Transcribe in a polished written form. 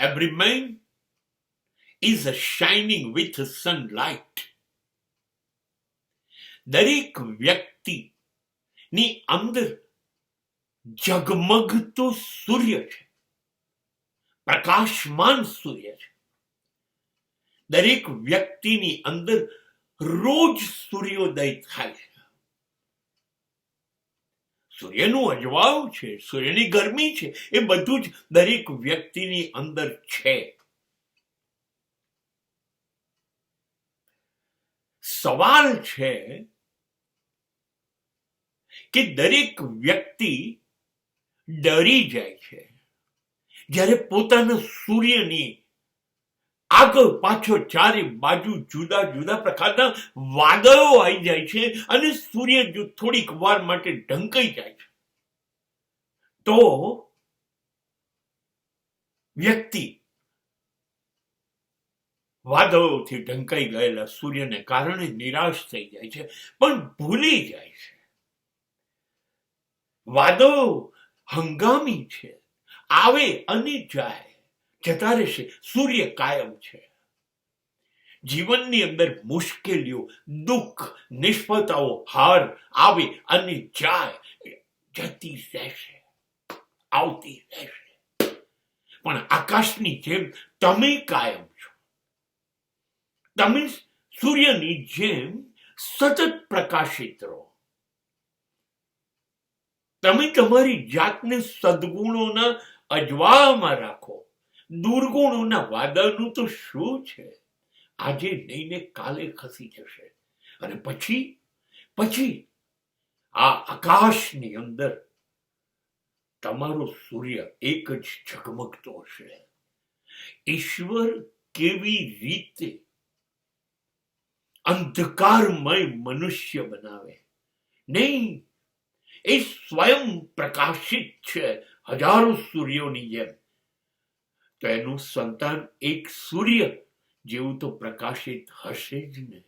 Every man is shining with sunlight. દરેક વ્યક્તિની અંદર જગમગતો સૂર્ય છે, પ્રકાશમાન સૂર્ય છે. દરેક વ્યક્તિની અંદર રોજ સૂર્યોદય થાય છે. સૂર્યનું અજવાળું છે, સૂર્યની ગરમી છે, એ બધું જ દરેક વ્યક્તિની અંદર છે. સવાલ છે કે દરેક વ્યક્તિ ડરી જાય છે જ્યારે પોતાના સૂર્યની આગળ પાછળ ચારે બાજુ જુદા જુદા પ્રકારના વાદળો આવી જાય છે અને સૂર્ય જો થોડીક વાર માટે ઢંકાઈ જાય છે તો વ્યક્તિ વાદળોથી ઢંકાઈ ગયેલા સૂર્યને કારણે નિરાશ થઈ જાય છે, પણ ભૂલી જાય છે વાદળો હંગામી છે, આવે અને જાય, જતા રહેશે. સૂર્ય કાયમ છે. જીવનની અંદર મુશ્કેલીઓ, દુઃખ, નિષ્ફળતાઓ, હાર આવે અને જાય, જતી રહેશે, આવતી રહેશે. પણ આકાશની જેમ તમે કાયમ છો. તમે સૂર્યની જેમ સતત પ્રકાશિત રહો. તમે તમારી જાતને સદગુણોના અજવાળામાં રાખો. દુર્ગુણોના વાદળનું તો શું છે? આજે નહીં ને કાલે ખસી જશે અને પછી આ આકાશની અંદર તમારો સૂર્ય એક જ ઝગમગતો હશે. ઈશ્વર કેવી રીતે અંધકારમય મનુષ્ય બનાવે? નહીં, એ સ્વયં પ્રકાશિત છે હજારો સૂર્યોની જેમ. તો એનું સંતાન એક સૂર્ય જેવું તો પ્રકાશિત હશે જ ને.